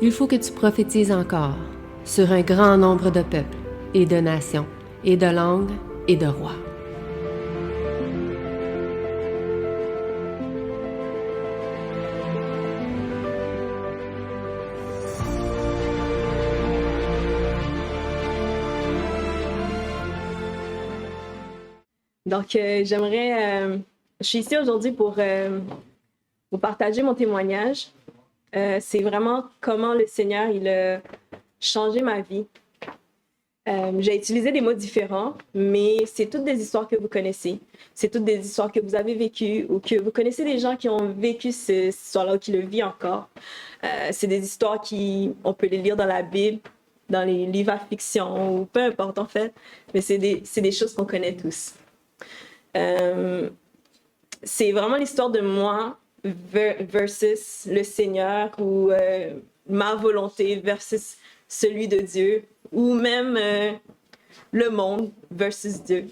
Il faut que tu prophétises encore sur un grand nombre de peuples et de nations et de langues et de rois. Donc, je suis ici aujourd'hui pour vous partager mon témoignage. C'est vraiment comment le Seigneur, il a changé ma vie. J'ai utilisé des mots différents, mais c'est toutes des histoires que vous connaissez. C'est toutes des histoires que vous avez vécues ou que vous connaissez des gens qui ont vécu cette histoire-là ou qui le vivent encore. C'est des histoires on peut les lire dans la Bible, dans les livres à fiction ou peu importe en fait, mais c'est des choses qu'on connaît tous. C'est vraiment l'histoire de moi versus le Seigneur ou ma volonté versus celui de Dieu ou même le monde versus Dieu.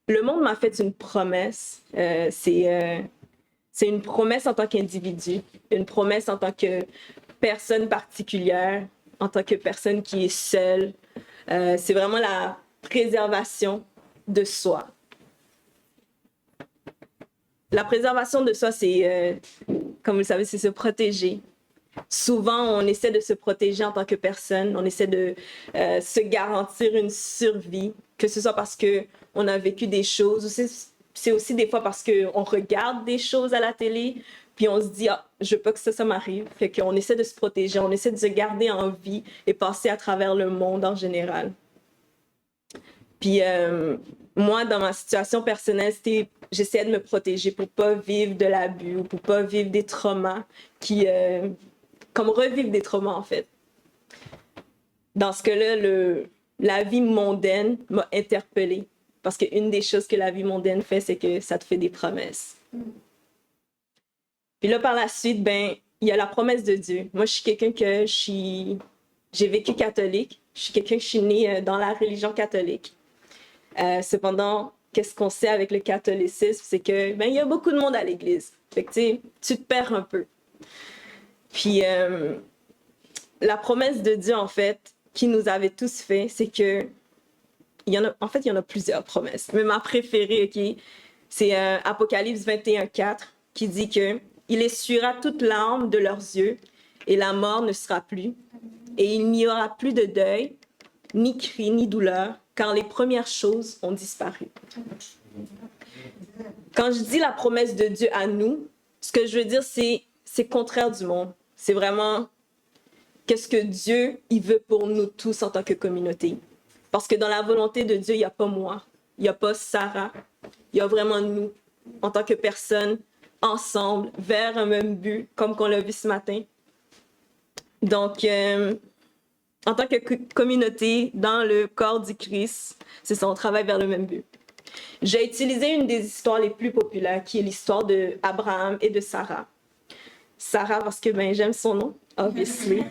Le monde m'a fait une promesse. C'est une promesse en tant qu'individu, une promesse en tant que personne particulière, en tant que personne qui est seule. C'est vraiment la préservation de soi. La préservation de soi, c'est, comme vous le savez, c'est se protéger. Souvent, on essaie de se protéger en tant que personne, on essaie de se garantir une survie, que ce soit parce qu'on a vécu des choses, c'est aussi des fois parce qu'on regarde des choses à la télé, puis on se dit, ah, je veux pas que ça m'arrive. Fait qu'on essaie de se protéger, on essaie de se garder en vie et passer à travers le monde en général. Puis moi, dans ma situation personnelle, j'essayais de me protéger pour pas vivre de l'abus ou pour pas vivre des traumas comme revivre des traumas en fait. Dans ce cas-là, la vie mondaine m'a interpellée parce qu'une des choses que la vie mondaine fait, c'est que ça te fait des promesses. Puis là, par la suite, il y a la promesse de Dieu. Moi, je suis quelqu'un j'ai vécu catholique. Je suis quelqu'un que je suis née dans la religion catholique. Cependant, qu'est-ce qu'on sait avec le catholicisme, c'est que il y a beaucoup de monde à l'église. Fait que tu te perds un peu. Puis la promesse de Dieu, en fait, qui nous avait tous fait, c'est que il y en a plusieurs promesses. Mais ma préférée, ok, c'est Apocalypse 21:4 qui dit que il essuiera toute larme de leurs yeux et la mort ne sera plus. Et il n'y aura plus de deuil, ni cri, ni douleur, car les premières choses ont disparu. Quand je dis la promesse de Dieu à nous, ce que je veux dire, c'est contraire du monde. C'est vraiment qu'est-ce que Dieu il veut pour nous tous en tant que communauté. Parce que dans la volonté de Dieu, il n'y a pas moi, il n'y a pas Sarah, il y a vraiment nous, en tant que personnes, ensemble, vers un même but, comme qu'on l'a vu ce matin. Donc, en tant que communauté, dans le corps du Christ, c'est ça, on travaille vers le même but. J'ai utilisé une des histoires les plus populaires, qui est l'histoire d'Abraham et de Sarah. Sarah, parce que j'aime son nom, obviously.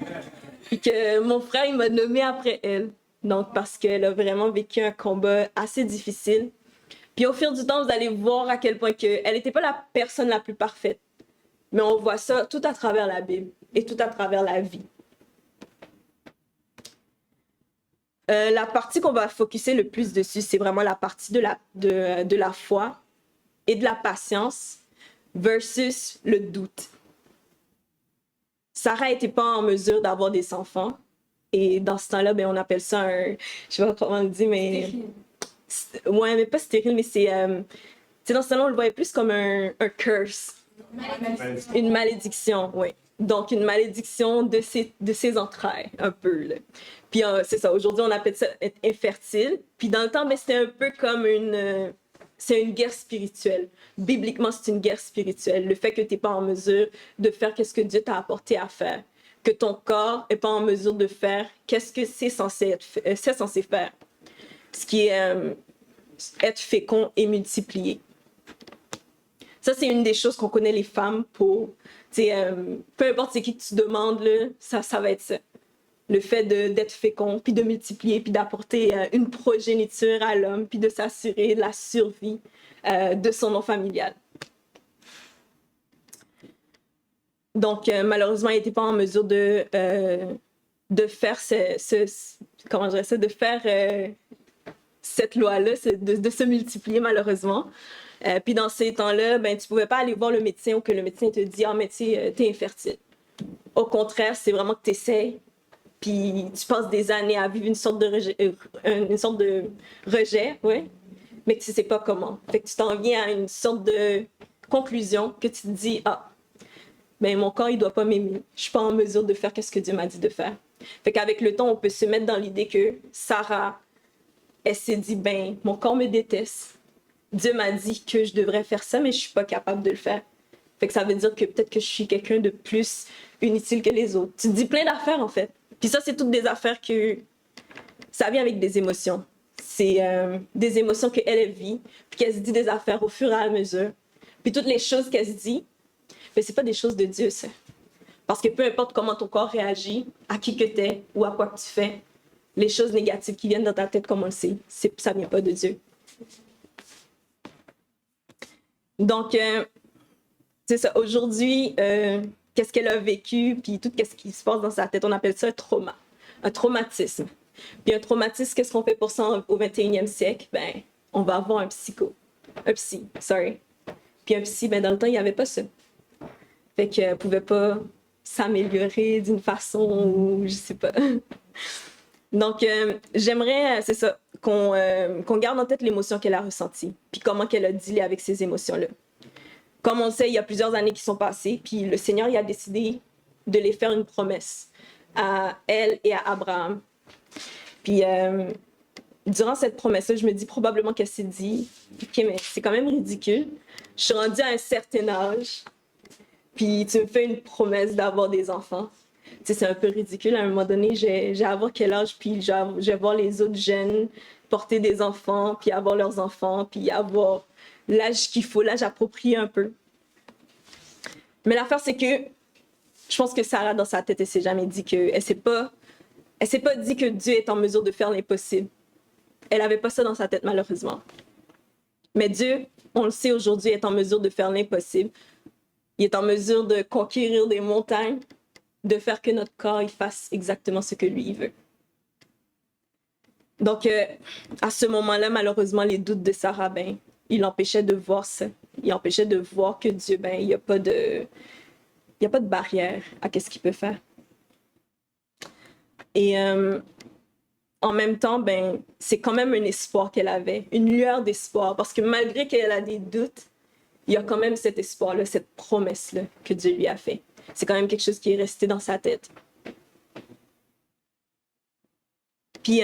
Et que mon frère, il m'a nommé après elle. Donc, parce qu'elle a vraiment vécu un combat assez difficile. Puis au fil du temps, vous allez voir à quel point elle n'était pas la personne la plus parfaite. Mais on voit ça tout à travers la Bible et tout à travers la vie. La partie qu'on va focuser le plus dessus, c'est vraiment la partie de la foi et de la patience versus le doute. Sarah n'était pas en mesure d'avoir des enfants. Et dans ce temps-là, on appelle ça un... Je sais pas comment le dire, mais... Ouais, mais pas stérile, mais c'est... dans ce temps-là, on le voyait plus comme un curse. Une malédiction, oui. Donc, une malédiction de ses entrailles, un peu. Là. Puis, c'est ça. Aujourd'hui, on appelle ça être infertile. Puis, dans le temps, c'était un peu comme c'est une guerre spirituelle. Bibliquement, c'est une guerre spirituelle. Le fait que tu n'es pas en mesure de faire ce que Dieu t'a apporté à faire. Que ton corps n'est pas en mesure de faire qu'est-ce que c'est censé faire. Ce qui est être fécond et multiplié. Ça, c'est une des choses qu'on connaît les femmes pour. Peu importe c'est qui que tu demandes, là, ça va être ça. Le fait d'être fécond, puis de multiplier, puis d'apporter une progéniture à l'homme, puis de s'assurer de la survie de son nom familial. Donc, malheureusement, il n'était pas en mesure de faire comment je dirais ça, de faire cette loi-là, de se multiplier malheureusement. Puis dans ces temps-là, ben, tu pouvais pas aller voir le médecin ou que le médecin te dit ah, mais tu sais, t'es infertile. Au contraire, c'est vraiment que tu essaies, puis tu passes des années à vivre une sorte de rejet, ouais, mais que tu sais pas comment. Fait que tu t'en viens à une sorte de conclusion que tu te dis ah, ben mon corps il doit pas m'aimer. Je suis pas en mesure de faire ce que Dieu m'a dit de faire. Fait qu'avec le temps, on peut se mettre dans l'idée que Sarah, elle s'est dit ben mon corps me déteste. Dieu m'a dit que je devrais faire ça, mais je suis pas capable de le faire. Fait que ça veut dire que peut-être que je suis quelqu'un de plus inutile que les autres. Tu te dis plein d'affaires, en fait. Puis ça, c'est toutes des affaires que... Ça vient avec des émotions. C'est des émotions qu'elle vit, puis qu'elle se dit des affaires au fur et à mesure. Puis toutes les choses qu'elle se dit, mais c'est pas des choses de Dieu, ça. Parce que peu importe comment ton corps réagit, à qui que t'es ou à quoi que tu fais, les choses négatives qui viennent dans ta tête, comme on le sait, ça vient pas de Dieu. Donc, c'est ça. Aujourd'hui, qu'est-ce qu'elle a vécu, puis tout ce qui se passe dans sa tête, on appelle ça un trauma, un traumatisme. Puis un traumatisme, qu'est-ce qu'on fait pour ça au 21e siècle? Ben, on va avoir un psy. Puis un psy, ben, dans le temps, il n'y avait pas ça. Fait qu'elle ne pouvait pas s'améliorer d'une façon ou je sais pas. Donc, j'aimerais, c'est ça, qu'on garde en tête l'émotion qu'elle a ressentie, puis comment qu'elle a dealé avec ces émotions-là. Comme on le sait, il y a plusieurs années qui sont passées, puis le Seigneur il a décidé de les faire une promesse à elle et à Abraham. Puis, durant cette promesse-là, je me dis probablement qu'elle s'est dit « Ok, mais c'est quand même ridicule. Je suis rendue à un certain âge, puis tu me fais une promesse d'avoir des enfants. » Tu sais, c'est un peu ridicule. À un moment donné, j'ai à avoir quel âge, puis je vais voir les autres jeunes porter des enfants, puis avoir leurs enfants, puis avoir l'âge qu'il faut, l'âge approprié un peu. Mais l'affaire, c'est que je pense que Sarah, dans sa tête, elle s'est jamais dit que... Elle s'est pas dit que Dieu est en mesure de faire l'impossible. Elle avait pas ça dans sa tête, malheureusement. Mais Dieu, on le sait aujourd'hui, est en mesure de faire l'impossible. Il est en mesure de conquérir des montagnes, de faire que notre corps il fasse exactement ce que lui il veut. Donc, à ce moment-là, malheureusement, les doutes de Sarah, ben, il l'empêchait de voir ça. Il empêchait de voir que Dieu, ben, il n'y a pas de barrière à ce qu'il peut faire. Et en même temps, ben, c'est quand même un espoir qu'elle avait, une lueur d'espoir, parce que malgré qu'elle a des doutes, il y a quand même cet espoir-là, cette promesse-là que Dieu lui a fait. C'est quand même quelque chose qui est resté dans sa tête. Puis,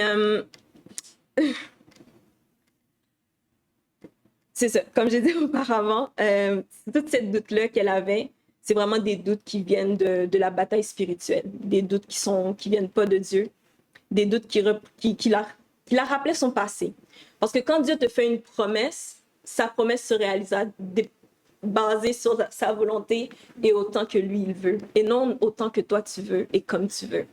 c'est ça, comme j'ai dit auparavant, toutes ces doutes-là qu'elle avait, c'est vraiment des doutes qui viennent de la bataille spirituelle, des doutes qui viennent pas de Dieu, des doutes qui la rappelaient son passé. Parce que quand Dieu te fait une promesse, sa promesse se réalisera basée sur sa volonté et autant que lui il veut, et non autant que toi tu veux et comme tu veux.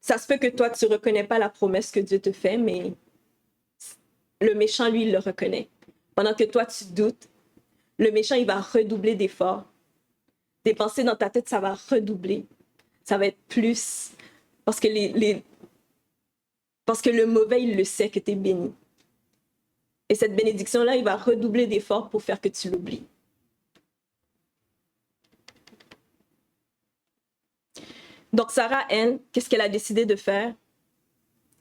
Ça se peut que toi tu reconnais pas la promesse que Dieu te fait, mais le méchant, lui, il le reconnaît. Pendant que toi, tu doutes, le méchant, il va redoubler d'efforts. Tes pensées dans ta tête, ça va redoubler. Ça va être plus. Parce que, parce que le mauvais, il le sait que tu es béni. Et cette bénédiction-là, il va redoubler d'efforts pour faire que tu l'oublies. Donc, Sarah, elle, qu'est-ce qu'elle a décidé de faire?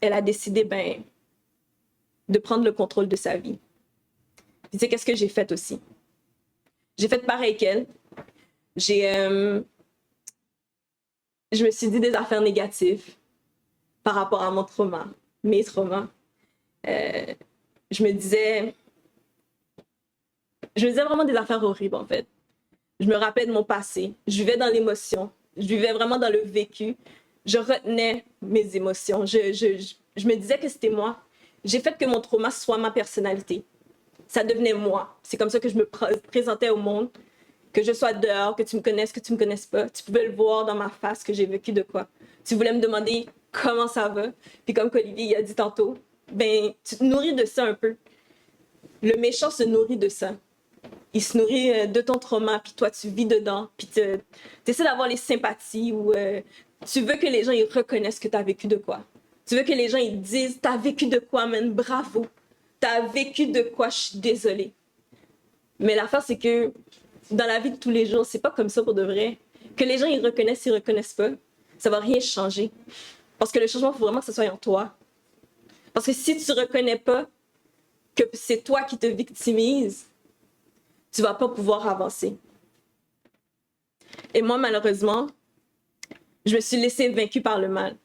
Elle a décidé, de prendre le contrôle de sa vie. Puis, tu sais, qu'est-ce que j'ai fait aussi? J'ai fait pareil qu'elle. Je me suis dit des affaires négatives par rapport à mon trauma, mes traumas. Je me disais vraiment des affaires horribles, en fait. Je me rappelais de mon passé. Je vivais dans l'émotion. Je vivais vraiment dans le vécu. Je retenais mes émotions. Je me disais que c'était moi. J'ai fait que mon trauma soit ma personnalité. Ça devenait moi. C'est comme ça que je me présentais au monde. Que je sois dehors, que tu me connaisses, que tu me connaisses pas. Tu pouvais le voir dans ma face que j'ai vécu de quoi. Tu voulais me demander comment ça va. Puis comme Olivier a dit tantôt, tu te nourris de ça un peu. Le méchant se nourrit de ça. il se nourrit de ton trauma, puis toi, tu vis dedans, puis tu essaies d'avoir les sympathies ou tu veux que les gens ils reconnaissent que tu as vécu de quoi. Tu veux que les gens ils disent, t'as vécu de quoi, man, bravo. T'as vécu de quoi, je suis désolée. Mais l'affaire, c'est que dans la vie de tous les jours, c'est pas comme ça pour de vrai. Que les gens ils reconnaissent pas, ça va rien changer. Parce que le changement, il faut vraiment que ce soit en toi. Parce que si tu reconnais pas que c'est toi qui te victimises, tu vas pas pouvoir avancer. Et moi, malheureusement, je me suis laissée vaincue par le mal.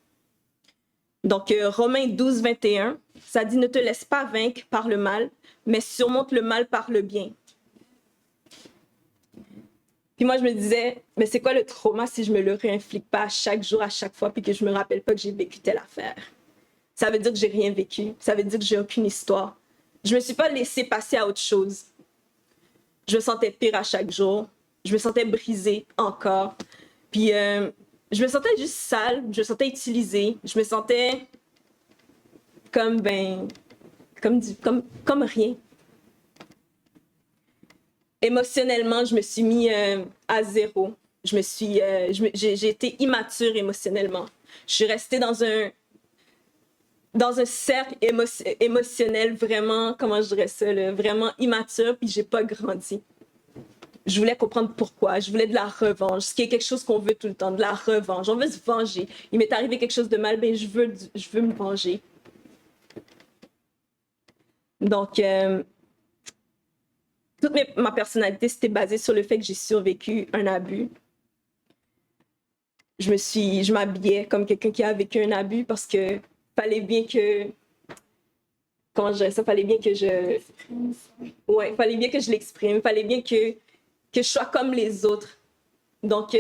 Donc, Romains 12, 21, ça dit « Ne te laisse pas vaincre par le mal, mais surmonte le mal par le bien. » Puis moi, je me disais, mais c'est quoi le trauma si je me le réinflige pas à chaque jour, à chaque fois, puis que je me rappelle pas que j'ai vécu telle affaire? Ça veut dire que j'ai rien vécu. Ça veut dire que j'ai aucune histoire. Je me suis pas laissée passer à autre chose. Je me sentais pire à chaque jour. Je me sentais brisée encore. Puis je me sentais juste sale. Je me sentais utilisée. Je me sentais comme, comme rien. Émotionnellement, je me suis mis à zéro. J'ai été immature émotionnellement. Je suis restée dans un cercle émotionnel vraiment, comment je dirais ça, là, vraiment immature, puis j'ai pas grandi. Je voulais comprendre pourquoi. Je voulais de la revanche, ce qui est quelque chose qu'on veut tout le temps, de la revanche. On veut se venger. Il m'est arrivé quelque chose de mal, ben je veux me venger. Donc, toute ma personnalité, c'était basé sur le fait que j'ai survécu un abus. Je m'habillais comme quelqu'un qui a vécu un abus parce que fallait bien que, comment je dirais ça, fallait bien que fallait bien que je l'exprime, fallait bien que je sois comme les autres. Donc,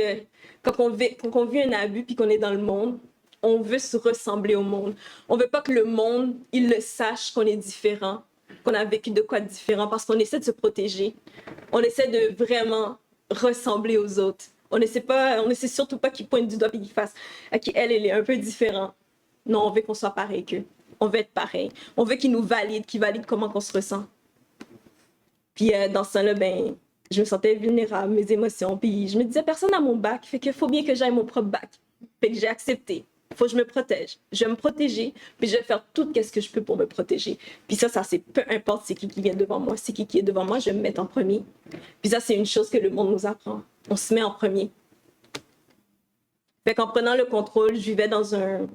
quand on vit un abus puis qu'on est dans le monde, on veut se ressembler au monde. On veut pas que le monde, il le sache qu'on est différent, qu'on a vécu de quoi de différent parce qu'on essaie de se protéger. On essaie de vraiment ressembler aux autres. On essaie surtout pas qu'ils pointent du doigt et qu'ils fassent « OK, elle est un peu différente. » Non, on veut qu'on soit pareil qu'eux. On veut être pareil. On veut qu'ils nous valident, qu'ils valident comment on se ressent. Puis dans ce temps-là, ben, je me sentais vulnérable, mes émotions. Puis je me disais, personne n'a mon bac, fait qu'il faut bien que j'aille mon propre bac. Fait que j'ai accepté. Il faut que je me protège. Je vais me protéger, puis je vais faire tout ce que je peux pour me protéger. Puis ça c'est peu importe c'est qui vient devant moi. C'est qui est devant moi, je vais me mettre en premier. Puis ça, c'est une chose que le monde nous apprend. On se met en premier. Fait qu'en prenant le contrôle, je vivais dans un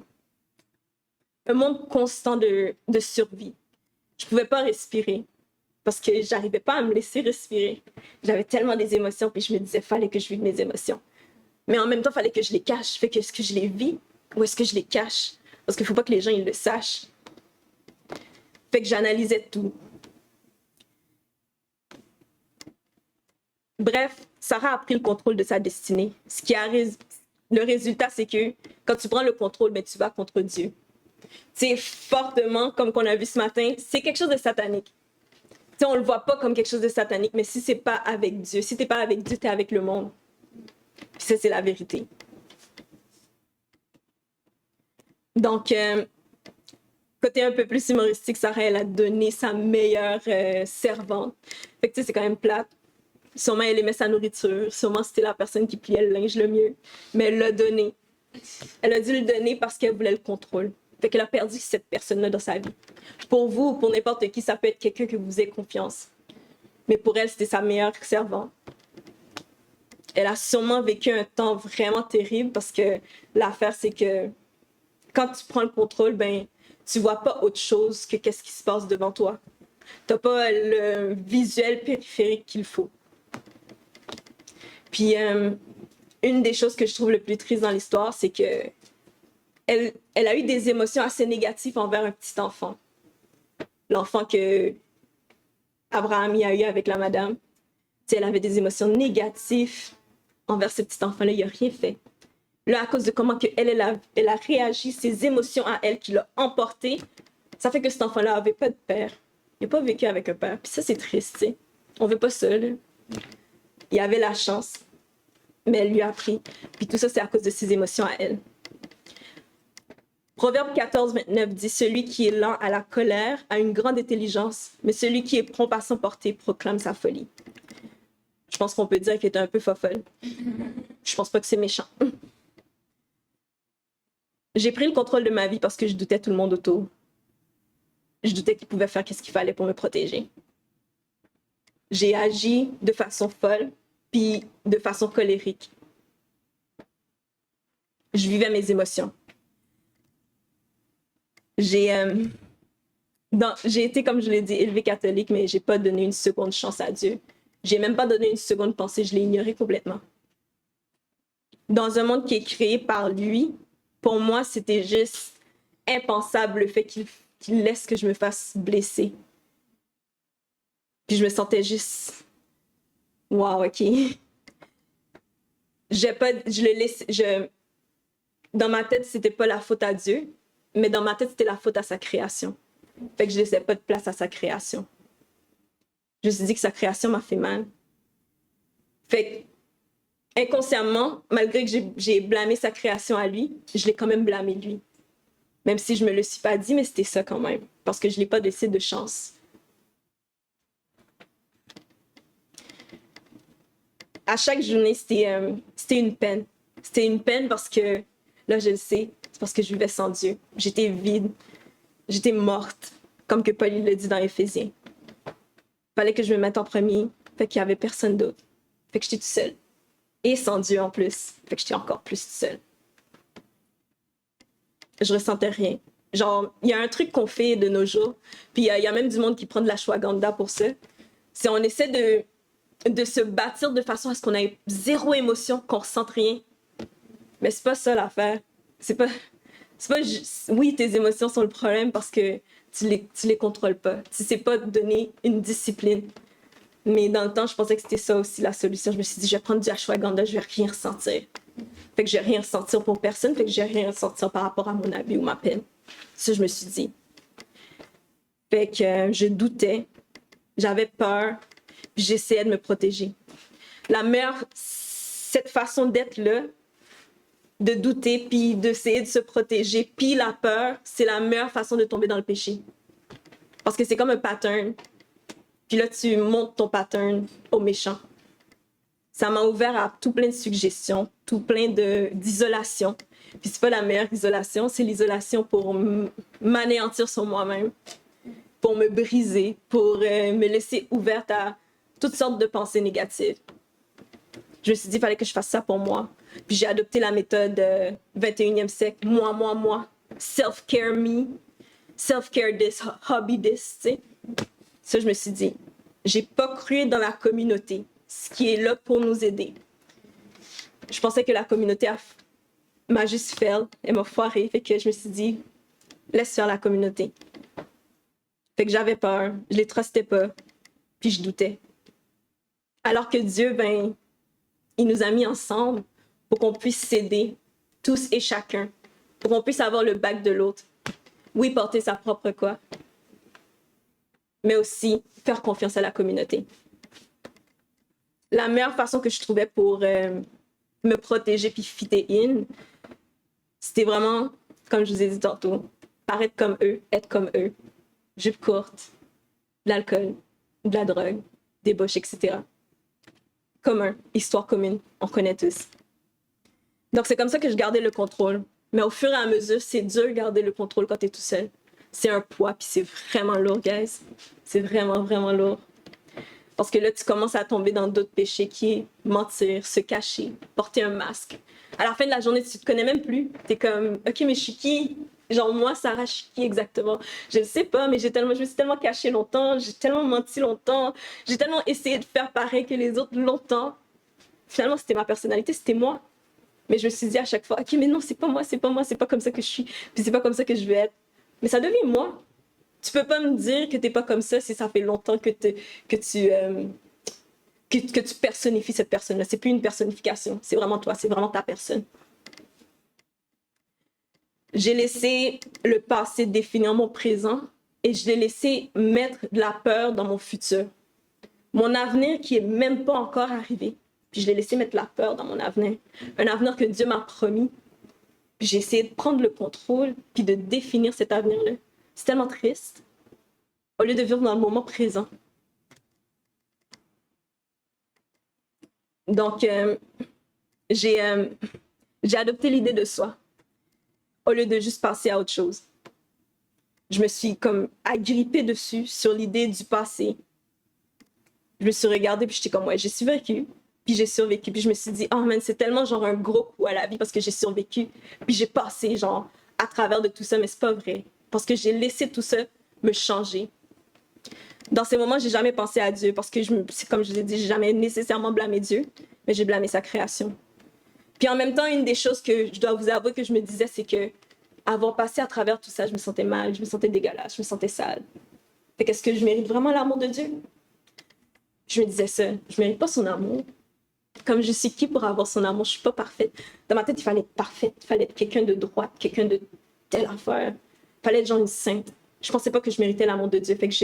monde constant de survie. Je pouvais pas respirer parce que j'arrivais pas à me laisser respirer. J'avais tellement des émotions, puis je me disais, fallait que je vive mes émotions. Mais en même temps, fallait que je les cache. Fait que est-ce que je les vis ou est-ce que je les cache? Parce qu'il faut pas que les gens ils le sachent. Fait que j'analysais tout. Bref, Sarah a pris le contrôle de sa destinée. Le résultat, c'est que quand tu prends le contrôle, ben, tu vas contre Dieu. C'est fortement, comme qu'on a vu ce matin, c'est quelque chose de satanique. T'sais, on le voit pas comme quelque chose de satanique, mais si c'est pas avec Dieu, si t'es pas avec Dieu, t'es avec le monde. Puis ça, c'est la vérité. Donc, côté un peu plus humoristique, Sarah, elle a donné sa meilleure servante. Fait que tu sais, c'est quand même plate. Sûrement, elle aimait sa nourriture. Sûrement, c'était la personne qui pliait le linge le mieux. Mais elle l'a donné. Elle a dû le donner parce qu'elle voulait le contrôle. Fait qu'elle a perdu cette personne-là dans sa vie. Pour vous, pour n'importe qui, ça peut être quelqu'un que vous ayez confiance. Mais pour elle, c'était sa meilleure servante. Elle a sûrement vécu un temps vraiment terrible parce que l'affaire, c'est que quand tu prends le contrôle, ben, tu vois pas autre chose que qu'est-ce qui se passe devant toi. T'as pas le visuel périphérique qu'il faut. Puis, une des choses que je trouve le plus triste dans l'histoire, c'est que elle a eu des émotions assez négatives envers un petit enfant. L'enfant que Abraham y a eu avec la madame. T'sais, elle avait des émotions négatives envers ce petit enfant-là. Il n'a rien fait. Là, à cause de comment que elle a réagi, ses émotions à elle qui l'ont emporté, ça fait que cet enfant-là n'avait pas de père. Il n'a pas vécu avec un père. Puis ça, c'est triste. T'sais. On ne veut pas ça. Là. Il avait la chance, mais elle lui a pris. Puis tout ça, c'est à cause de ses émotions à elle. Proverbe 14, 29 dit « Celui qui est lent à la colère a une grande intelligence, mais celui qui est prompt à s'emporter proclame sa folie. » Je pense qu'on peut dire qu'elle était un peu fofolle. Je pense pas que c'est méchant. J'ai pris le contrôle de ma vie parce que je doutais tout le monde autour. Je doutais qu'il pouvait faire ce qu'il fallait pour me protéger. J'ai agi de façon folle, puis de façon colérique. Je vivais mes émotions. J'ai été, comme je l'ai dit, élevée catholique, mais j'ai pas donné une seconde chance à Dieu. J'ai même pas donné une seconde pensée, je l'ai ignoré complètement. Dans un monde qui est créé par lui, pour moi, c'était juste impensable le fait qu'il laisse que je me fasse blesser. Puis je me sentais juste... Wow, OK. Dans ma tête, c'était pas la faute à Dieu, mais dans ma tête, c'était la faute à sa création. Fait que je laissais pas de place à sa création. Je me suis dit que sa création m'a fait mal. Fait que, inconsciemment, malgré que j'ai blâmé sa création à lui, je l'ai quand même blâmé lui. Même si je me le suis pas dit, mais c'était ça quand même. Parce que je l'ai pas laissé de chance. À chaque journée, c'était une peine. C'était une peine parce que, là, je le sais, c'est parce que je vivais sans Dieu. J'étais vide. J'étais morte, comme que Paul le dit dans Éphésiens. Fallait que je me mette en premier, fait qu'il y avait personne d'autre. Fait que j'étais toute seule. Et sans Dieu en plus. Fait que j'étais encore plus toute seule. Je ressentais rien. Genre, il y a un truc qu'on fait de nos jours, puis il y a même du monde qui prend de l'ashwagandha pour ça. C'est on essaie de se bâtir de façon à ce qu'on ait zéro émotion, qu'on ressente rien. Mais c'est pas ça l'affaire. C'est pas oui, tes émotions sont le problème parce que tu les contrôles pas. Tu sais pas donner une discipline. Mais dans le temps, je pensais que c'était ça aussi la solution. Je me suis dit, je vais prendre du ashwagandha, je vais rien ressentir. Fait que je vais rien ressentir pour personne, fait que je vais rien ressentir par rapport à mon abus ou ma peine. Ça, je me suis dit. Fait que je doutais, j'avais peur, puis j'essayais de me protéger. Cette façon d'être là, de douter, puis d'essayer de se protéger, puis la peur, c'est la meilleure façon de tomber dans le péché. Parce que c'est comme un pattern. Puis là, tu montes ton pattern au méchant. Ça m'a ouvert à tout plein de suggestions, tout plein d'isolation. Puis c'est pas la meilleure isolation, c'est l'isolation pour m'anéantir sur moi-même, pour me briser, pour me laisser ouverte à toutes sortes de pensées négatives. Je me suis dit, il fallait que je fasse ça pour moi. Puis j'ai adopté la méthode 21e siècle, moi. Self-care me, self-care this, hobby this, tu sais. Ça, je me suis dit, j'ai pas cru dans la communauté, ce qui est là pour nous aider. Je pensais que la communauté m'a juste fail, elle m'a foiré, fait que je me suis dit, laisse faire la communauté. Fait que j'avais peur, je les trustais pas, puis je doutais. Alors que Dieu, ben, il nous a mis ensemble pour qu'on puisse s'aider, tous et chacun, pour qu'on puisse avoir le bac de l'autre. Oui, porter sa propre croix, mais aussi faire confiance à la communauté. La meilleure façon que je trouvais pour me protéger puis fitter in, c'était vraiment, comme je vous ai dit tantôt, paraître comme eux, être comme eux. Jupe courte, de l'alcool, de la drogue, débauche, etc. Commun, histoire commune, on connaît tous. Donc c'est comme ça que je gardais le contrôle. Mais au fur et à mesure, c'est dur de garder le contrôle quand t'es tout seul. C'est un poids, puis c'est vraiment lourd, guys. C'est vraiment, vraiment lourd. Parce que là, tu commences à tomber dans d'autres péchés qui est mentir, se cacher, porter un masque. À la fin de la journée, tu te connais même plus. T'es comme, OK, mais je suis qui? Genre, moi, Sarah, je suis qui exactement? Je ne sais pas, mais je me suis tellement cachée longtemps, j'ai tellement menti longtemps, j'ai tellement essayé de faire pareil que les autres longtemps. Finalement, c'était ma personnalité, c'était moi. Mais je me suis dit à chaque fois, OK, mais non, c'est pas moi, c'est pas comme ça que je suis, puis c'est pas comme ça que je veux être. Mais ça devient moi. Tu peux pas me dire que t'es pas comme ça si ça fait longtemps que tu personnifies cette personne-là. C'est plus une personnification, c'est vraiment toi, c'est vraiment ta personne. J'ai laissé le passé définir mon présent et je l'ai laissé mettre de la peur dans mon futur. Mon avenir qui est même pas encore arrivé. Puis je l'ai laissé mettre de la peur dans mon avenir. Un avenir que Dieu m'a promis. Puis j'ai essayé de prendre le contrôle puis de définir cet avenir-là. C'est tellement triste. Au lieu de vivre dans le moment présent. Donc, j'ai adopté l'idée de soi au lieu de juste passer à autre chose. Je me suis comme agrippée dessus sur l'idée du passé. Je me suis regardée puis j'étais comme ouais, j'ai survécu, puis j'ai survécu, puis je me suis dit oh man, c'est tellement genre un gros coup à la vie parce que j'ai survécu, puis j'ai passé genre à travers de tout ça, mais c'est pas vrai parce que j'ai laissé tout ça me changer. Dans ces moments, j'ai jamais pensé à Dieu parce que c'est comme je l'ai dit, j'ai jamais nécessairement blâmé Dieu, mais j'ai blâmé sa création. Puis en même temps, une des choses que je dois vous avouer que je me disais, c'est que avant de passer à travers tout ça, je me sentais mal, je me sentais dégueulasse, je me sentais sale. Fait qu'est-ce que je mérite vraiment l'amour de Dieu? Je me disais ça, je mérite pas son amour. Comme je suis qui pour avoir son amour, je suis pas parfaite. Dans ma tête, il fallait être parfaite, il fallait être quelqu'un de droite, quelqu'un de telle affaire. Il fallait être genre une sainte. Je pensais pas que je méritais l'amour de Dieu, fait que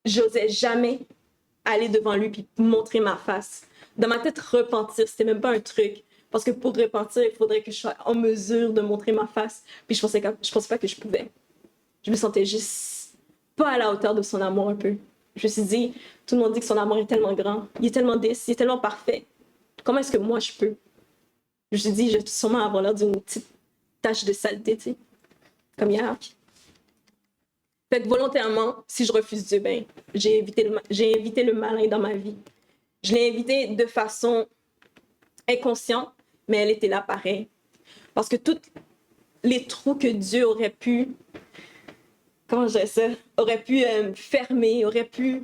j'osais jamais aller devant lui puis montrer ma face. Dans ma tête, repentir, c'était même pas un truc. Parce que pour repentir, il faudrait que je sois en mesure de montrer ma face. Puis je pensais pas que je pouvais. Je me sentais juste pas à la hauteur de son amour un peu. Je me suis dit, tout le monde dit que son amour est tellement grand, il est tellement il est tellement parfait. Comment est-ce que moi je peux? Je me suis dit, je vais sûrement avoir l'air d'une petite tache de saleté, tu sais, comme hier. Fait que volontairement, si je refuse Dieu, ben, j'ai invité le malin dans ma vie. Je l'ai invité de façon inconsciente, mais elle était là pareil. Parce que tous les trous que Dieu aurait pu, comment je dirais ça, aurait pu fermer, aurait pu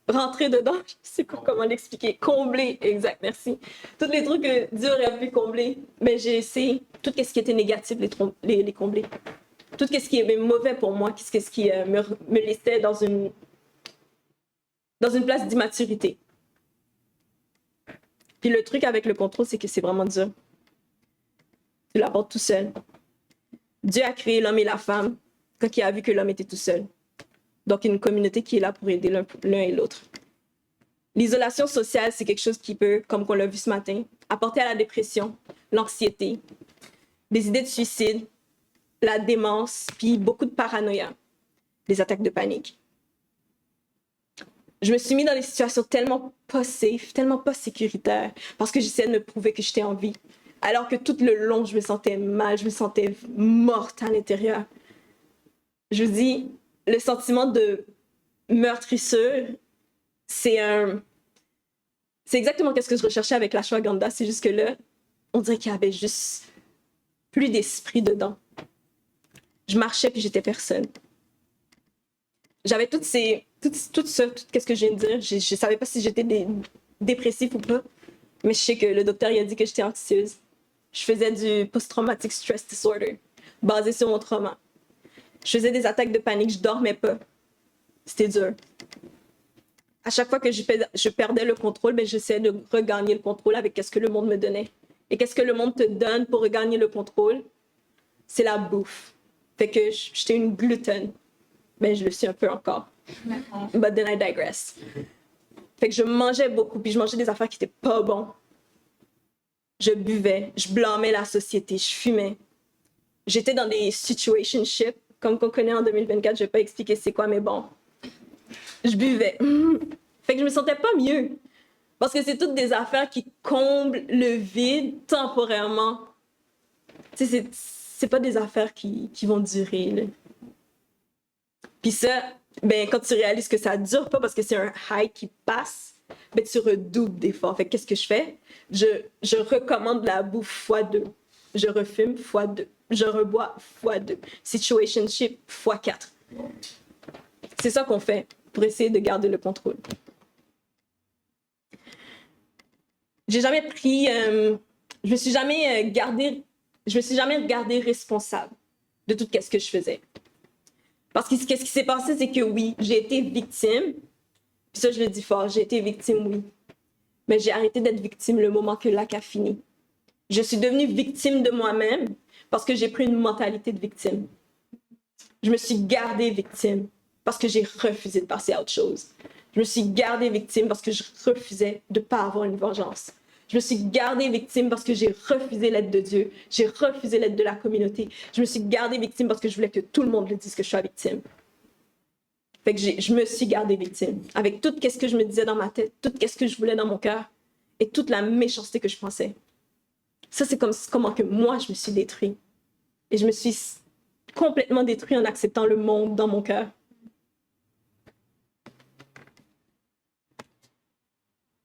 rentrer dedans, je sais pas comment l'expliquer, combler, exact, merci. Tous les trucs que Dieu aurait pu combler, mais j'ai essayé, tout ce qui était négatif, les combler. Tout ce qui est mauvais pour moi, ce qui me laissait dans une place d'immaturité. Puis le truc avec le contrôle, c'est que c'est vraiment dur. Tu l'apportes tout seul. Dieu a créé l'homme et la femme quand il a vu que l'homme était tout seul. Donc, il y a une communauté qui est là pour aider l'un et l'autre. L'isolation sociale, c'est quelque chose qui peut, comme on l'a vu ce matin, apporter à la dépression, l'anxiété, des idées de suicide, la démence, puis beaucoup de paranoïa, des attaques de panique. Je me suis mis dans des situations tellement pas safe, tellement pas sécuritaires, parce que j'essayais de me prouver que j'étais en vie. Alors que tout le long, je me sentais mal, je me sentais morte à l'intérieur. Je vous dis, le sentiment de meurtrissure, c'est exactement ce que je recherchais avec l'ashwagandha, c'est juste que là, on dirait qu'il y avait juste plus d'esprit dedans. Je marchais puis j'étais personne. J'avais tout ça, tout ce que je viens de dire. Je savais pas si j'étais dépressive ou pas, mais je sais que le docteur il a dit que j'étais anxieuse. Je faisais du post-traumatic stress disorder, basé sur mon trauma. Je faisais des attaques de panique, je dormais pas. C'était dur. À chaque fois que je perdais le contrôle, ben, j'essayais de regagner le contrôle avec ce que le monde me donnait. Et qu'est-ce que le monde te donne pour regagner le contrôle? C'est la bouffe. Fait que j'étais une gluten. Ben, je le suis un peu encore. But then I digress. Fait que je mangeais beaucoup, puis je mangeais des affaires qui étaient pas bonnes. Je buvais, je blâmais la société, je fumais. J'étais dans des situationships, comme qu'on connaît en 2024, je vais pas expliquer c'est quoi, mais bon. Je buvais. Fait que je me sentais pas mieux. Parce que c'est toutes des affaires qui comblent le vide temporairement. Tu sais, c'est pas des affaires qui vont durer, là. Puis ça, ben, quand tu réalises que ça dure pas parce que c'est un high qui passe, ben, tu redoubles d'efforts. Fait que qu'est-ce que je fais? Je recommande la bouffe x2. Je refume x2. Je rebois x2. Situationship x4. C'est ça qu'on fait pour essayer de garder le contrôle. J'ai jamais pris... je me suis jamais regardée responsable de tout ce que je faisais. Parce que qu'est-ce qui s'est passé, c'est que oui, j'ai été victime. Puis ça, je le dis fort, j'ai été victime, oui. Mais j'ai arrêté d'être victime le moment que l'acte a fini. Je suis devenue victime de moi-même parce que j'ai pris une mentalité de victime. Je me suis gardée victime parce que j'ai refusé de passer à autre chose. Je me suis gardée victime parce que je refusais de ne pas avoir une vengeance. Je me suis gardée victime parce que j'ai refusé l'aide de Dieu. J'ai refusé l'aide de la communauté. Je me suis gardée victime parce que je voulais que tout le monde le dise que je suis victime. Fait que je me suis gardée victime. Avec tout ce que je me disais dans ma tête, tout ce que je voulais dans mon cœur et toute la méchanceté que je pensais. Ça, c'est comment que moi, je me suis détruite. Et je me suis complètement détruite en acceptant le monde dans mon cœur.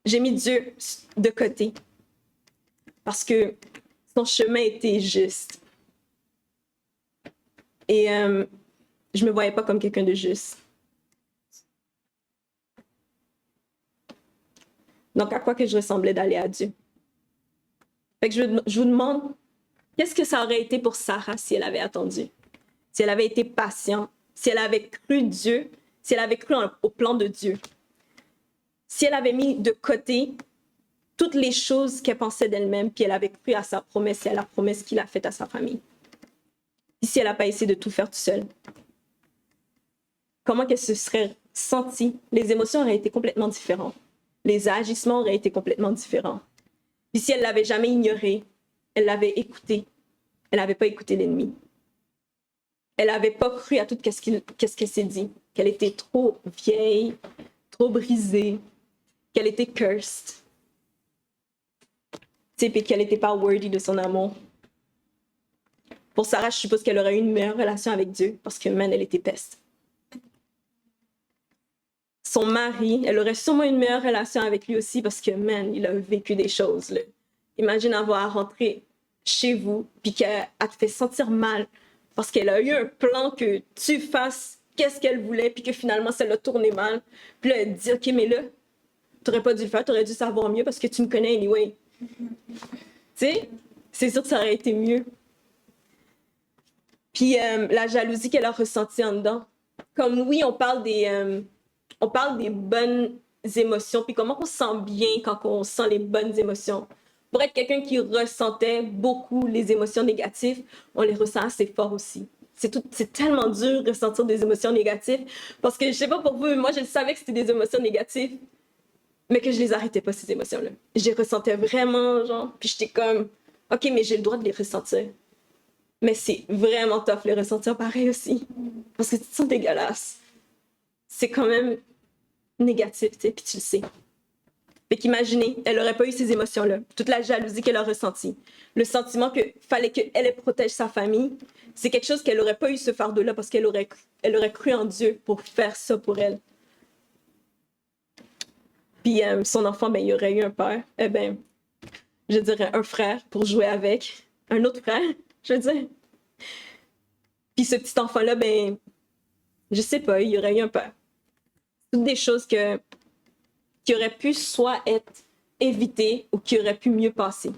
J'ai mis Dieu de côté parce que son chemin était juste. Et je me voyais pas comme quelqu'un de juste. Donc, à quoi que je ressemblais d'aller à Dieu? Fait que je vous demande, qu'est-ce que ça aurait été pour Sarah si elle avait attendu? Si elle avait été patiente, si elle avait cru Dieu, si elle avait cru au plan de Dieu, si elle avait mis de côté toutes les choses qu'elle pensait d'elle-même, puis elle avait cru à sa promesse et à la promesse qu'il a faite à sa famille. Et si elle n'a pas essayé de tout faire toute seule, comment qu'elle se serait sentie? Les émotions auraient été complètement différentes. Les agissements auraient été complètement différents. Puis si elle ne l'avait jamais ignoré, elle l'avait écouté, elle n'avait pas écouté l'ennemi. Elle n'avait pas cru à tout qu'est-ce qu'elle s'est dit, qu'elle était trop vieille, trop brisée, qu'elle était cursed, puis qu'elle n'était pas worthy de son amour. Pour Sarah, je suppose qu'elle aurait eu une meilleure relation avec Dieu parce que, man, elle était peste. Son mari, elle aurait sûrement une meilleure relation avec lui aussi parce que, man, il a vécu des choses. Là. Imagine avoir à rentrer chez vous puis qu'elle te fait sentir mal parce qu'elle a eu un plan que tu fasses qu'est-ce qu'elle voulait puis que finalement, ça l'a tourné mal. Puis là, elle te dit, OK, mais là, t'aurais pas dû le faire, t'aurais dû savoir mieux parce que tu me connais anyway. Tu sais, c'est sûr que ça aurait été mieux. Puis la jalousie qu'elle a ressentie en dedans. Comme oui, on parle des bonnes émotions, puis comment on se sent bien quand on sent les bonnes émotions. Pour être quelqu'un qui ressentait beaucoup les émotions négatives, on les ressent assez fort aussi. C'est tellement dur de ressentir des émotions négatives parce que je sais pas pour vous, mais moi je savais que c'était des émotions négatives, mais que je les arrêtais pas ces émotions-là. Je les ressentais vraiment, genre, puis j'étais comme, ok, mais j'ai le droit de les ressentir. Mais c'est vraiment tough les ressentir pareil aussi, parce que tu te sens dégueulasse. C'est quand même négatif, tu sais, puis tu le sais. Fait qu'imaginez, elle n'aurait pas eu ces émotions-là, toute la jalousie qu'elle a ressentie, le sentiment qu'il fallait qu'elle protège sa famille, c'est quelque chose qu'elle n'aurait pas eu ce fardeau-là parce qu'elle aurait cru en Dieu pour faire ça pour elle. Puis son enfant, ben, il y aurait eu un père, je dirais un frère pour jouer avec, un autre frère, je veux dire. Puis ce petit enfant-là, ben, je sais pas, il y aurait eu un père. Toutes des choses qui auraient pu soit être évitées ou qui auraient pu mieux passer.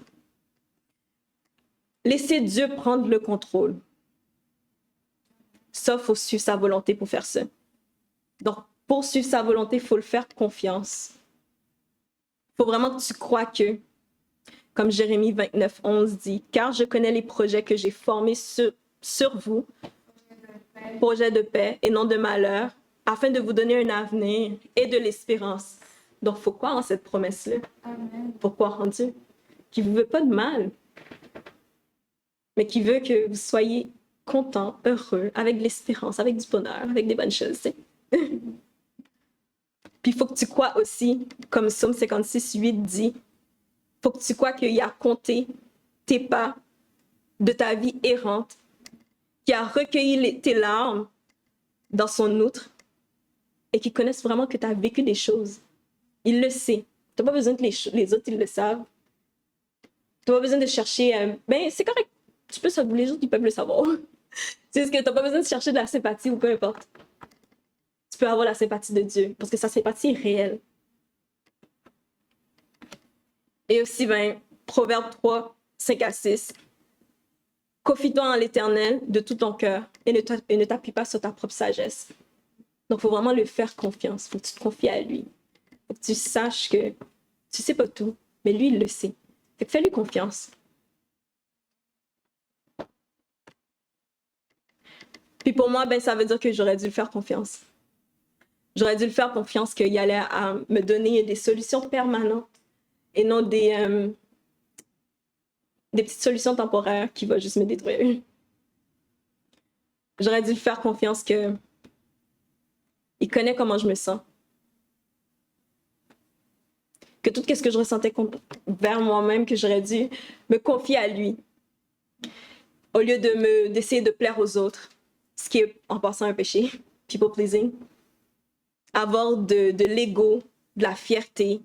Laissez Dieu prendre le contrôle. Ça, il faut suivre sa volonté pour faire ça. Donc, pour suivre sa volonté, il faut le faire confiance. Il faut vraiment que tu crois que, comme Jérémie 29, 11 dit, « Car je connais les projets que j'ai formés sur vous, projets de paix et non de malheur, afin de vous donner un avenir et de l'espérance. » Donc, il faut croire en cette promesse-là. Il faut croire en Dieu, qui ne vous veut pas de mal, mais qui veut que vous soyez content, heureux, avec de l'espérance, avec du bonheur, avec des bonnes choses. Puis il faut que tu crois aussi, comme Psaume 56, 8 dit, il faut que tu crois qu'il a compté tes pas de ta vie errante, qu'il a recueilli tes larmes dans son outre et qu'il connaisse vraiment que tu as vécu des choses. Il le sait. Tu n'as pas besoin que les autres ils le savent. Tu n'as pas besoin de chercher... ben, c'est correct. Tu peux savoir, les autres, ils peuvent le savoir. C'est ce que tu n'as pas besoin de chercher de la sympathie ou peu importe. Tu peux avoir la sympathie de Dieu parce que sa sympathie est réelle. Et aussi, ben, Proverbe 3, 5 à 6. Confie-toi en l'Éternel de tout ton cœur et ne t'appuie pas sur ta propre sagesse. Donc, il faut vraiment lui faire confiance. Il faut que tu te confies à lui. Il faut que tu saches que tu sais pas tout, mais lui, il le sait. Fait que fais-lui confiance. Puis pour moi, ben, ça veut dire que j'aurais dû le faire confiance. J'aurais dû le faire confiance qu'il allait à me donner des solutions permanentes et non des petites solutions temporaires qui vont juste me détruire. J'aurais dû le faire confiance que Il connaît comment je me sens. Que tout ce que je ressentais vers moi-même, que j'aurais dû me confier à lui, au lieu d'essayer de plaire aux autres, ce qui est en passant un péché, people pleasing. Avoir de l'ego, de la fierté,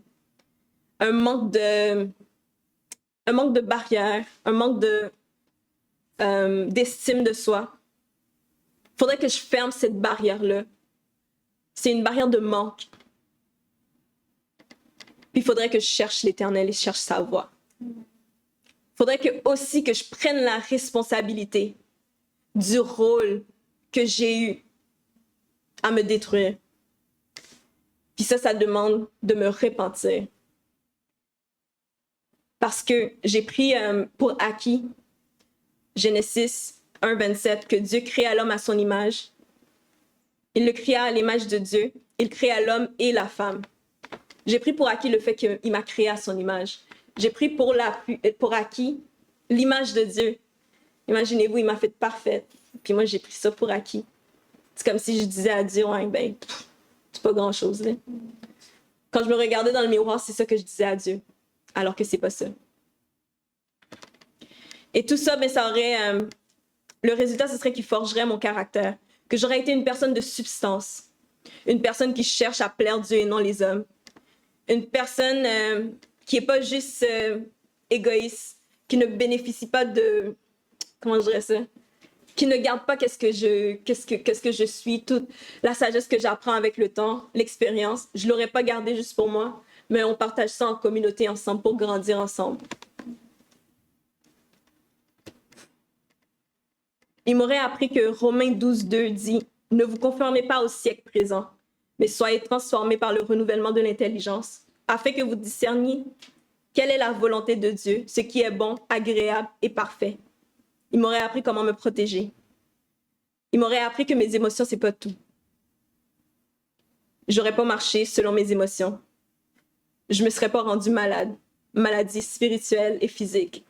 un manque de barrière, un manque d'estime de soi. Il faudrait que je ferme cette barrière-là. C'est une barrière de manque. Puis il faudrait que je cherche l'Éternel et je cherche sa voie. Il faudrait aussi que je prenne la responsabilité du rôle que j'ai eu à me détruire. Puis ça demande de me repentir. Parce que j'ai pris pour acquis Genesis 1:27, que Dieu créa l'homme à son image. Il le créa à l'image de Dieu. Il créa l'homme et la femme. J'ai pris pour acquis le fait qu'il m'a créé à son image. J'ai pris pour acquis l'image de Dieu. Imaginez-vous, il m'a fait parfaite. Puis moi, j'ai pris ça pour acquis. C'est comme si je disais à Dieu, ouais, ben, c'est pas grand-chose, là. Quand je me regardais dans le miroir, c'est ça que je disais à Dieu. Alors que c'est pas ça. Et tout ça, ben, ça aurait... le résultat, ce serait qu'il forgerait mon caractère. Que j'aurais été une personne de substance. Une personne qui cherche à plaire Dieu et non les hommes. Une personne qui n'est pas juste égoïste, qui ne bénéficie pas de... Comment je dirais ça? Qui ne garde pas qu'est-ce que je suis, toute la sagesse que j'apprends avec le temps, l'expérience. Je ne l'aurais pas gardée juste pour moi, mais on partage ça en communauté ensemble pour grandir ensemble. Il m'aurait appris que Romains 12:2 dit « Ne vous conformez pas au siècle présent, mais soyez transformés par le renouvellement de l'intelligence, afin que vous discerniez quelle est la volonté de Dieu, ce qui est bon, agréable et parfait. » Il m'aurait appris comment me protéger. Il m'aurait appris que mes émotions, c'est pas tout. J'aurais pas marché selon mes émotions. Je me serais pas rendue malade, maladie spirituelle et physique.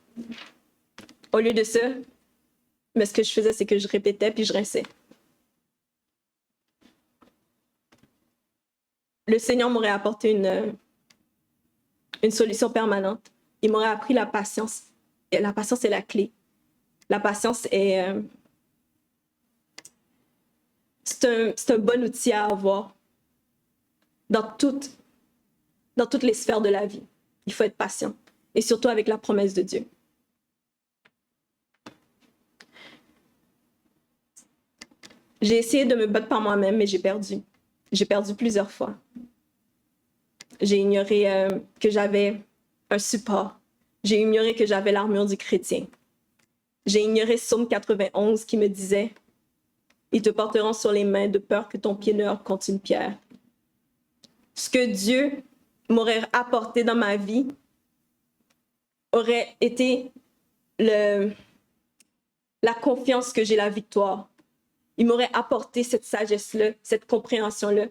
Au lieu de ça, mais ce que je faisais, c'est que je répétais puis je rinçais. Le Seigneur m'aurait apporté une solution permanente. Il m'aurait appris la patience. Et la patience est la clé. La patience est... c'est un bon outil à avoir dans toutes les sphères de la vie. Il faut être patient. Et surtout avec la promesse de Dieu. J'ai essayé de me battre par moi-même, mais j'ai perdu. J'ai perdu plusieurs fois. J'ai ignoré que j'avais un support. J'ai ignoré que j'avais l'armure du chrétien. J'ai ignoré Psaume 91 qui me disait « Ils te porteront sur les mains de peur que ton pied ne heurte contre une pierre. » Ce que Dieu m'aurait apporté dans ma vie aurait été la confiance que j'ai la victoire. Il m'aurait apporté cette sagesse-là, cette compréhension-là.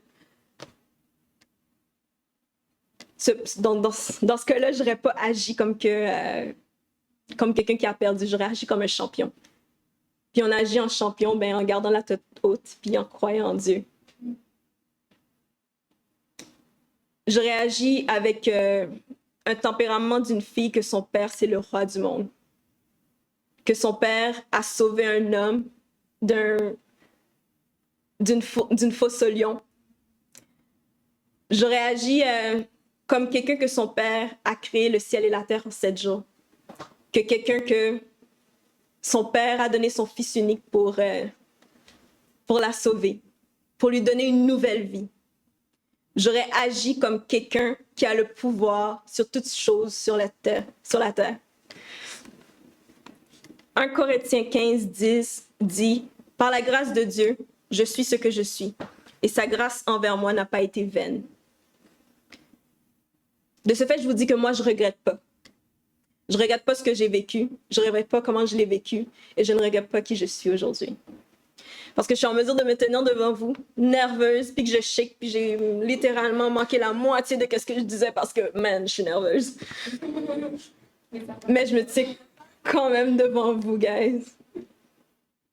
Dans ce cas-là, je n'aurais pas agi comme quelqu'un qui a perdu. J'aurais agi comme un champion. Puis on agit en champion en gardant la tête haute, puis en croyant en Dieu. J'aurais agi avec un tempérament d'une fille que son père, c'est le roi du monde. Que son père a sauvé un homme d'une fosse au lion. J'aurais agi comme quelqu'un que son père a créé le ciel et la terre en 7 jours. Que quelqu'un que son père a donné son fils unique pour la sauver, pour lui donner une nouvelle vie. J'aurais agi comme quelqu'un qui a le pouvoir sur toutes choses sur la terre. 1 Corinthiens 15:10 dit « Par la grâce de Dieu, je suis ce que je suis, et sa grâce envers moi n'a pas été vaine. » De ce fait, je vous dis que moi, je ne regrette pas. Je ne regrette pas ce que j'ai vécu, je ne regrette pas comment je l'ai vécu, et je ne regrette pas qui je suis aujourd'hui. Parce que je suis en mesure de me tenir devant vous, nerveuse, puis que je shake, puis j'ai littéralement manqué la moitié de ce que je disais parce que, man, je suis nerveuse. Mais je me tiens quand même devant vous, guys,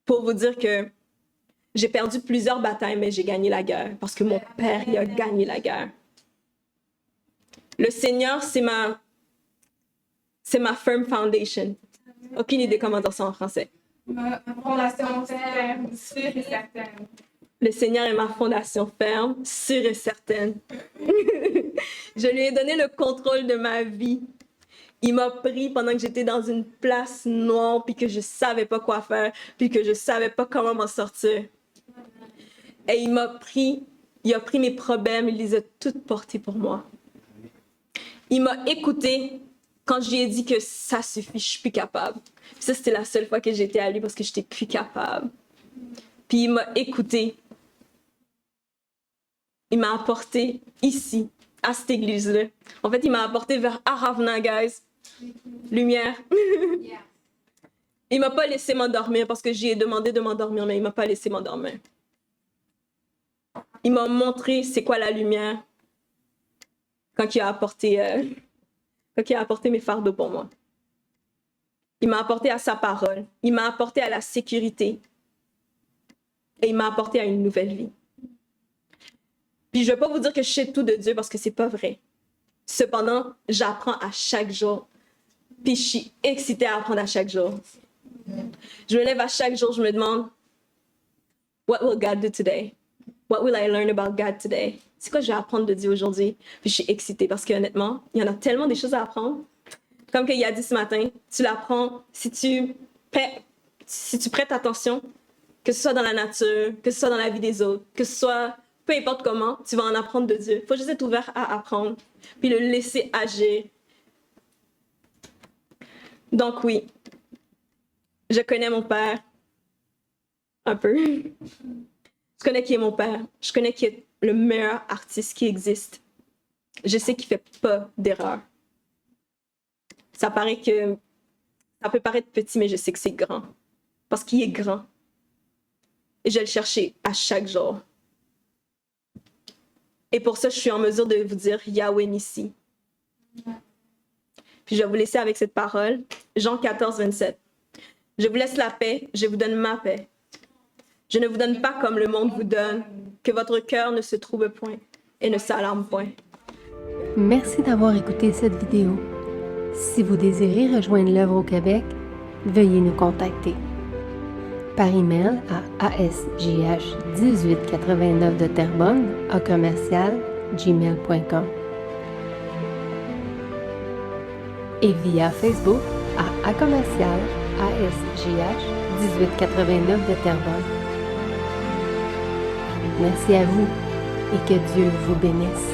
pour vous dire que j'ai perdu plusieurs batailles, mais j'ai gagné la guerre parce que mon père, il a gagné la guerre. Le Seigneur, c'est ma firm foundation. Aucune idée comment dire ça en français. Ma fondation ferme, sûre et certaine. Le Seigneur est ma fondation ferme, sûre et certaine. Je lui ai donné le contrôle de ma vie. Il m'a pris pendant que j'étais dans une place noire, puis que je savais pas quoi faire, puis que je savais pas comment m'en sortir. Et il a pris mes problèmes, il les a toutes portés pour moi. Il m'a écouté quand je lui ai dit que ça suffit, je suis plus capable. Puis ça, c'était la seule fois que j'étais à lui parce que j'étais plus capable. Puis il m'a écouté. Il m'a apporté ici, à cette église-là. En fait, il m'a apporté vers Aravna, guys. Lumière. Il m'a pas laissé m'endormir parce que j'y ai demandé de m'endormir, mais il m'a pas laissé m'endormir. Il m'a montré c'est quoi la lumière quand il a apporté mes fardeaux pour moi. Il m'a apporté à sa parole. Il m'a apporté à la sécurité. Et il m'a apporté à une nouvelle vie. Puis je ne vais pas vous dire que je sais tout de Dieu parce que c'est pas vrai. Cependant, j'apprends à chaque jour. Puis je suis excitée à apprendre à chaque jour. Je me lève à chaque jour, je me demande, what will God do today? What will I learn about God today? C'est quoi je vais apprendre de Dieu aujourd'hui? Puis je suis excitée parce qu'honnêtement, il y en a tellement des choses à apprendre. Comme qu'il a dit ce matin, tu l'apprends si tu prêtes attention, que ce soit dans la nature, que ce soit dans la vie des autres, que ce soit peu importe comment, tu vas en apprendre de Dieu. Il faut juste être ouvert à apprendre, puis le laisser agir. Donc oui, je connais mon père un peu. Je connais qui est mon père. Je connais qui est le meilleur artiste qui existe. Je sais qu'il ne fait pas d'erreur. Ça peut paraître petit, mais je sais que c'est grand. Parce qu'il est grand. Et je vais le chercher à chaque jour. Et pour ça, je suis en mesure de vous dire Yahweh Nissi. Puis je vais vous laisser avec cette parole. Jean 14, 27. Je vous laisse la paix, je vous donne ma paix. Je ne vous donne pas comme le monde vous donne, que votre cœur ne se trouble point et ne s'alarme point. Merci d'avoir écouté cette vidéo. Si vous désirez rejoindre l'œuvre au Québec, veuillez nous contacter par email à asjh1889 de Terrebonne @gmail.com et via Facebook à commercial asjh1889 de Terrebonne. Merci à vous et que Dieu vous bénisse.